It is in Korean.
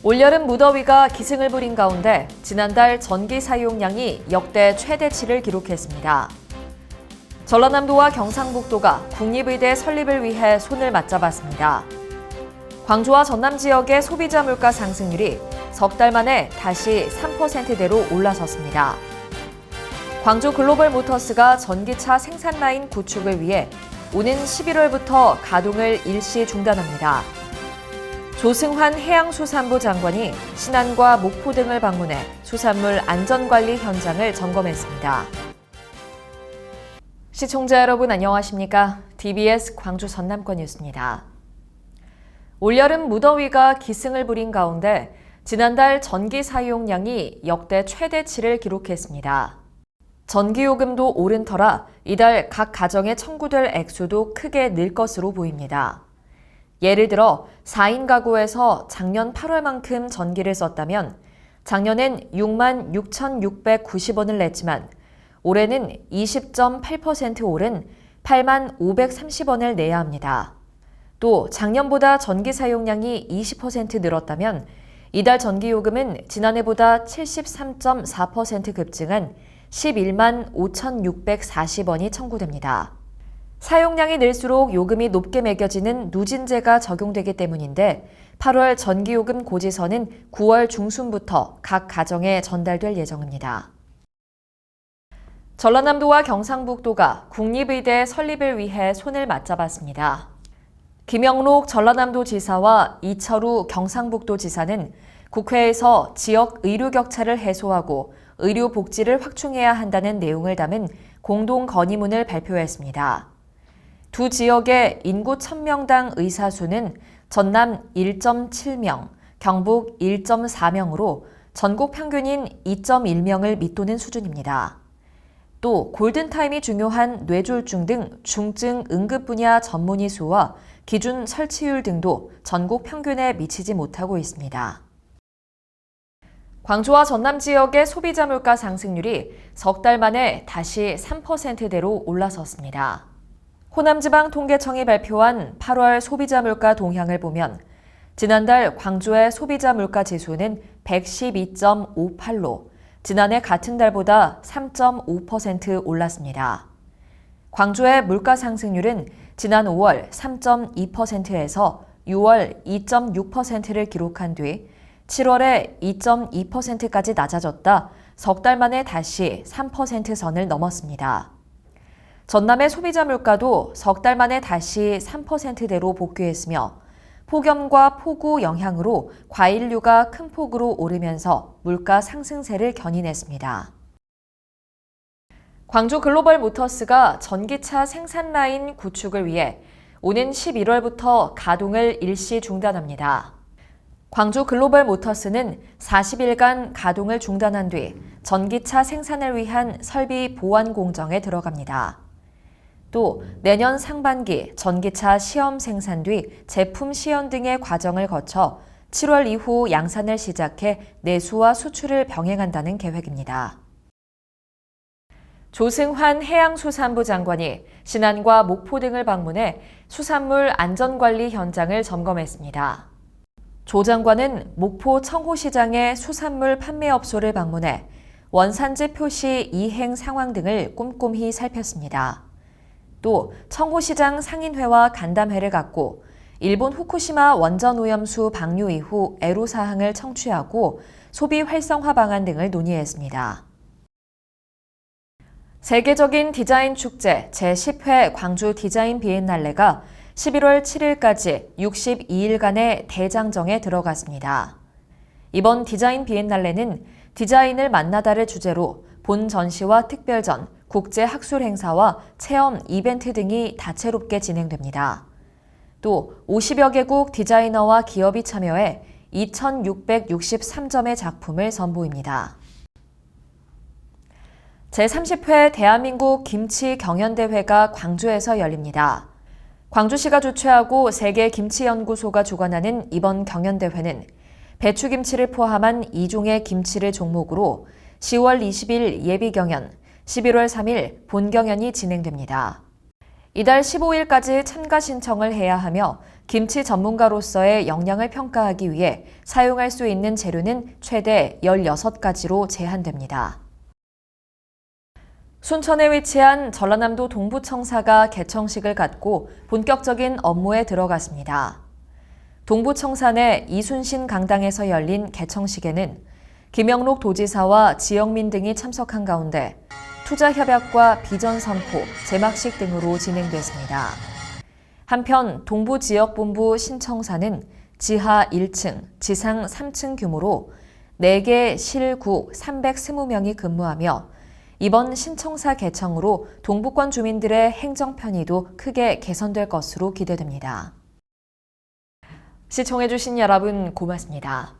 올여름 무더위가 기승을 부린 가운데 지난달 전기 사용량이 역대 최대치를 기록했습니다. 전라남도와 경상북도가 국립의대 설립을 위해 손을 맞잡았습니다. 광주와 전남 지역의 소비자 물가 상승률이 석 달 만에 다시 3%대로 올라섰습니다. 광주 글로벌 모터스가 전기차 생산 라인 구축을 위해 오는 11월부터 가동을 일시 중단합니다. 조승환 해양수산부 장관이 신안과 목포 등을 방문해 수산물 안전관리 현장을 점검했습니다. 시청자 여러분 안녕하십니까? DBS 광주 전남권 뉴스입니다. 올여름 무더위가 기승을 부린 가운데 지난달 전기 사용량이 역대 최대치를 기록했습니다. 전기요금도 오른 터라 이달 각 가정에 청구될 액수도 크게 늘 것으로 보입니다. 예를 들어 4인 가구에서 작년 8월만큼 전기를 썼다면 작년엔 6만 6,690원을 냈지만 올해는 20.8% 오른 8만 530원을 내야 합니다. 또 작년보다 전기 사용량이 20% 늘었다면 이달 전기요금은 지난해보다 73.4% 급증한 11만 5,640원이 청구됩니다. 사용량이 늘수록 요금이 높게 매겨지는 누진제가 적용되기 때문인데 8월 전기요금 고지서는 9월 중순부터 각 가정에 전달될 예정입니다. 전라남도와 경상북도가 국립의대 설립을 위해 손을 맞잡았습니다. 김영록 전라남도 지사와 이철우 경상북도 지사는 국회에서 지역 의료 격차를 해소하고 의료 복지를 확충해야 한다는 내용을 담은 공동 건의문을 발표했습니다. 두 지역의 인구 1000명당 의사 수는 전남 1.7명, 경북 1.4명으로 전국 평균인 2.1명을 밑도는 수준입니다. 또 골든타임이 중요한 뇌졸중 등 중증 응급 분야 전문의 수와 기준 설치율 등도 전국 평균에 미치지 못하고 있습니다. 광주와 전남 지역의 소비자 물가 상승률이 석 달 만에 다시 3%대로 올라섰습니다. 호남지방통계청이 발표한 8월 소비자 물가 동향을 보면 지난달 광주의 소비자 물가 지수는 112.58로 지난해 같은 달보다 3.5% 올랐습니다. 광주의 물가 상승률은 지난 5월 3.2%에서 6월 2.6%를 기록한 뒤 7월에 2.2%까지 낮아졌다 석 달 만에 다시 3% 선을 넘었습니다. 전남의 소비자 물가도 석 달 만에 다시 3%대로 복귀했으며 폭염과 폭우 영향으로 과일류가 큰 폭으로 오르면서 물가 상승세를 견인했습니다. 광주 글로벌 모터스가 전기차 생산 라인 구축을 위해 오는 11월부터 가동을 일시 중단합니다. 광주 글로벌 모터스는 40일간 가동을 중단한 뒤 전기차 생산을 위한 설비 보완 공정에 들어갑니다. 또 내년 상반기 전기차 시험 생산 뒤 제품 시연 등의 과정을 거쳐 7월 이후 양산을 시작해 내수와 수출을 병행한다는 계획입니다. 조승환 해양수산부 장관이 신안과 목포 등을 방문해 수산물 안전관리 현장을 점검했습니다. 조 장관은 목포 청호시장의 수산물 판매업소를 방문해 원산지 표시 이행 상황 등을 꼼꼼히 살폈습니다. 또 청호시장 상인회와 간담회를 갖고 일본 후쿠시마 원전 오염수 방류 이후 애로사항을 청취하고 소비 활성화 방안 등을 논의했습니다. 세계적인 디자인 축제 제10회 광주 디자인 비엔날레가 11월 7일까지 62일간의 대장정에 들어갔습니다. 이번 디자인 비엔날레는 디자인을 만나다를 주제로 본 전시와 특별전, 국제 학술 행사와 체험 이벤트 등이 다채롭게 진행됩니다. 또 50여 개국 디자이너와 기업이 참여해 2,663점의 작품을 선보입니다. 제30회 대한민국 김치 경연대회가 광주에서 열립니다. 광주시가 주최하고 세계김치연구소가 주관하는 이번 경연대회는 배추김치를 포함한 2종의 김치를 종목으로 10월 20일 예비경연, 11월 3일 본경연이 진행됩니다. 이달 15일까지 참가 신청을 해야 하며 김치 전문가로서의 역량을 평가하기 위해 사용할 수 있는 재료는 최대 16가지로 제한됩니다. 순천에 위치한 전라남도 동부청사가 개청식을 갖고 본격적인 업무에 들어갔습니다. 동부청사 내 이순신 강당에서 열린 개청식에는 김영록 도지사와 지역민 등이 참석한 가운데 투자 협약과 비전 선포, 제막식 등으로 진행됐습니다. 한편 동부지역본부 신청사는 지하 1층, 지상 3층 규모로 4개 실국 320명이 근무하며 이번 신청사 개청으로 동부권 주민들의 행정 편의도 크게 개선될 것으로 기대됩니다. 시청해주신 여러분 고맙습니다.